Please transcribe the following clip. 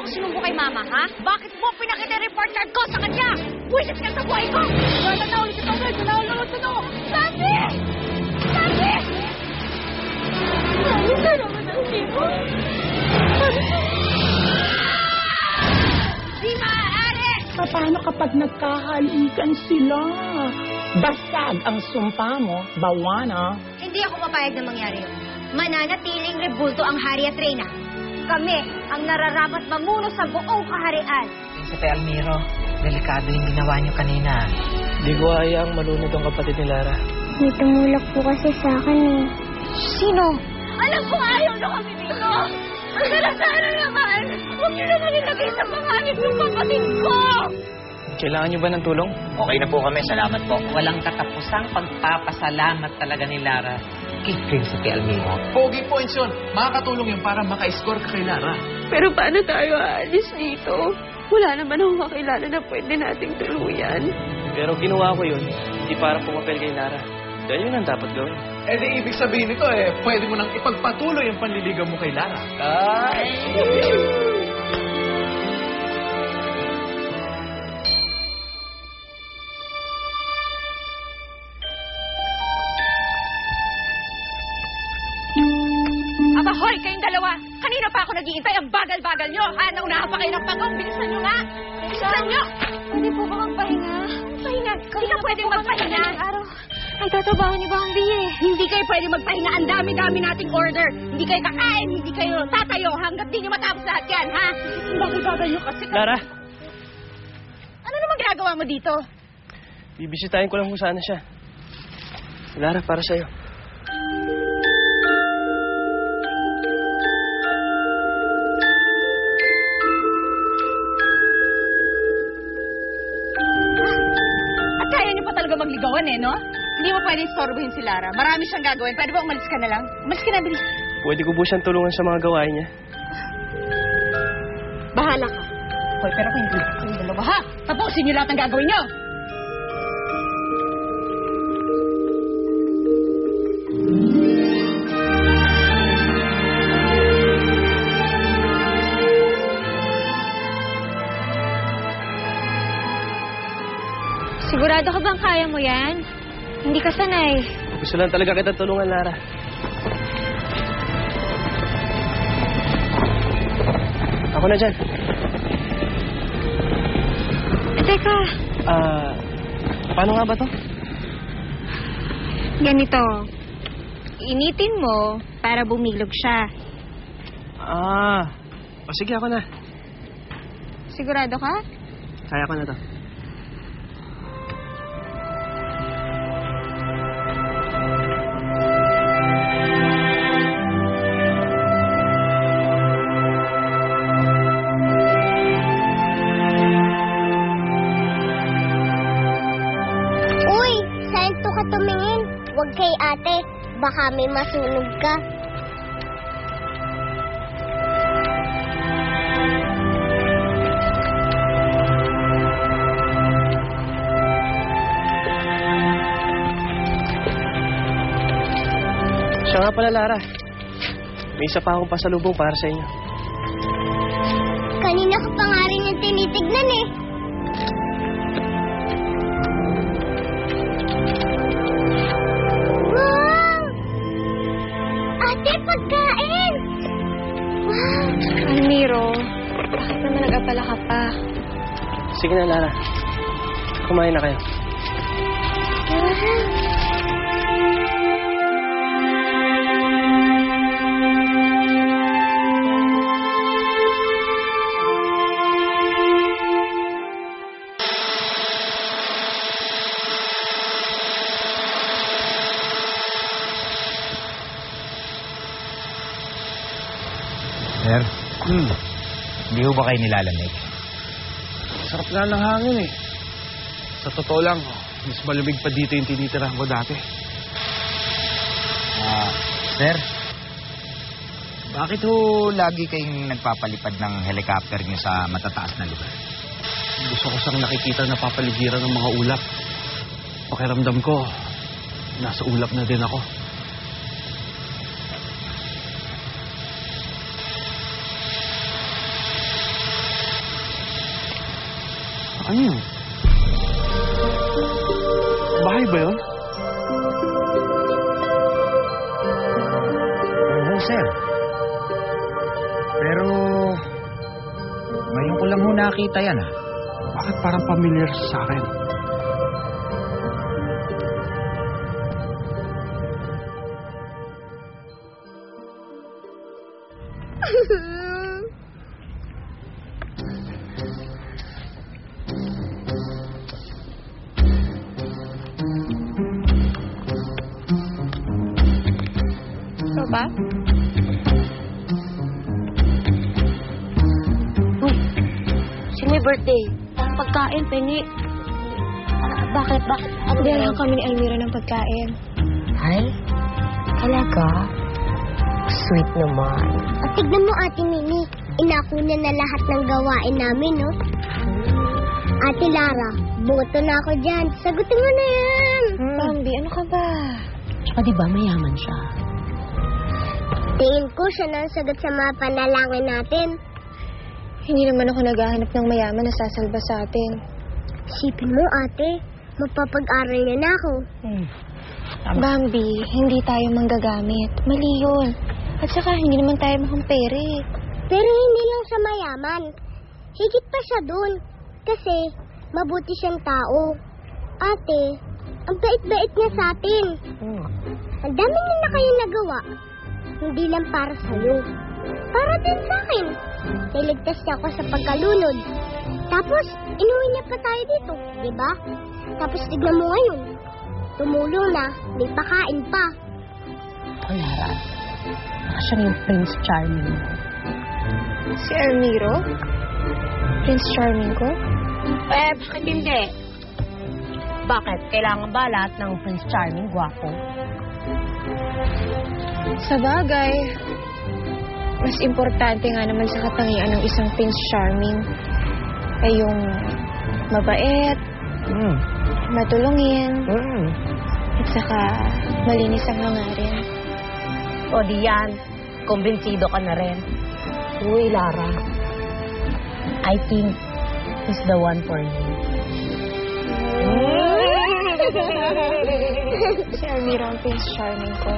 akong sinumbo kay Mama, ha? Bakit mo pinakita yung report card ko sa kanya? Buwisit ka sa buhay ko! Nanatawin si Tomay! Nanatawin si Tomay! Sabi! Sabi! Ano ka naman ang tipo? Di maaari! Paano kapag nagkahalikan sila? Basag ang sumpa mo, bawana. Hindi ako papayag na mangyari yun. Mananatiling rebulto ang hari at reyna. Kami ang nararapat mamuno sa buong kaharian. Prinsipe Almiro, delikado yung ginawa niyo kanina. Di ko ayaang malunod ang kapatid ni Lara. May tumulak po kasi sa akin eh. Sino? Alam ko ayaw na kami dito. Ang sana naman, huwag niyo naman ilagay sa panganib yung kapatid ko. Kailangan niyo ba ng tulong? Okay na po kami, salamat po. Walang katapusang pagpapasalamat talaga ni Lara kay Prinsipe Almiro. Pogi points yun. Makakatulong yun para maka-score ka kay Lara. Pero paano tayo aalis dito? Wala naman akong kakilala na pwede nating tuluyan. Pero ginawa ko yun, hindi para pumapel kay Lara. Dahil yun ang dapat gawin. Eh di ibig sabihin nito pwede mo nang ipagpatuloy ang panliligaw mo kay Lara. Aba, hoy, kayong dalawa! Kanina pa ako nag-iintay. Ang bagal-bagal nyo, ha? Naunahan pa kayo ng pagong. Bilisan nyo nga! Bilisan nyo! Pwede po ba magpahinga? Pahinga! Hindi ka pwedeng magpahinga! Araw, ay tatrabaho ni Bambi eh. Hindi kayo pwede magpahinga. Ang dami-dami nating order. Hindi kayo kakain, hindi kayo tatayo hanggat di nyo matapos lahat yan, ha? Ang bagal-bagal nyo kasi. Lara, Ano naman ginagawa mo dito? bibisitahin ko lang kung sana siya. Lara, para sa'yo. At kaya niyo pa talaga magligawan no? Hindi mo pwedeng sorbuhin si Lara. Marami siyang gagawin. Pwede ba umalis ka na lang? Umalis ka na, bilis. Pwede ko po siyang tulungan sa mga gawain niya. Bahala ka. Hoy, pero kung hindi kayong dalawa, ha? Tapusin niyo lahat ng gagawin niyo! Sigurado ka bang kaya mo yan? Hindi ka sanay. Gusto lang talaga kita tulungan, Lara. Ako na dyan. Teka, Paano nga ba to? ganito. Initin mo para bumilog siya. Sige, ako na. Sigurado ka? Kaya ko na to. Uy, saan to ka tumingin? Huwag kay ate. Baka may masunog ka. Siya nga pala, Lara. May isa pa akong pasalubong para sa inyo. Kanina ka pa nga rin yung tinitignan eh. Wow! Ate, pagkain! Wow! Almiro, bakit naman nag-apala ka pa? Sige na, Lara. Kumain na kayo. Sir? Hindi ho ba kayo nilalamig? Sarap nga ng hangin eh. Sa totoo lang, mas malamig pa dito yung tinitirahan ko dati. Sir? Bakit ho lagi kayong nagpapalipad ng helicopter niyo sa matataas na lugar? Gusto ko siyang nakikita na papaligiran ng mga ulap. Pakiramdam ko, nasa ulap na din ako. Ano yun? Bahay ba yun? Oo, sir. Pero, ngayon ko lang ho nakita yan, ah. Bakit parang familiar sa akin? Ito ba? Uy, sino may birthday? Ang pagkain, pengi. Bakit? Dala kami ni Almira ng pagkain. Ay, talaga? Sweet naman. At tignan mo, Ate Mimi. Inakuna na lahat ng gawain namin, no? Ate Lara, boto na ako dyan. Sagutin mo na yan. Bambi, ano ka ba? Tsaka diba mayaman siya? Tingin ko siya na ang sagot sa mga panalangin natin. Hindi naman ako naghahanap ng mayaman na sasalba sa atin. Isipin mo, ate. Mapapag-aral niya na ako. Bambi, hindi tayo manggagamit. Mali yun. At saka, hindi naman tayo makampere. Pero hindi lang sa mayaman. Higit pa siya dun. Kasi, mabuti siyang tao. Ate, ang bait-bait niya sa atin. Ang dami niya na kayo nagawa. Hindi lang para sa'yo. Para din sa akin. Niligtas niya ako sa pagkalunod. Tapos, inuwi niya pa tayo dito, di ba? Tapos tignan mo ngayon. Tumulong na, may pakain pa. Oh, Lara. Baka siya yung Prince Charming. Si Almiro? Prince Charming ko? Bakit hindi? Bakit? Kailangan ba lahat ng Prince Charming gwapo? Sa bagay, mas importante nga naman sa katangian ng isang Prince Charming ay yung mabait, matulungin, at saka malinis ang hangarin. O di yan, kumbinsido ka na rin. Uy, Lara. I think he's the one for you. Si Almira ang Prince Charming ko.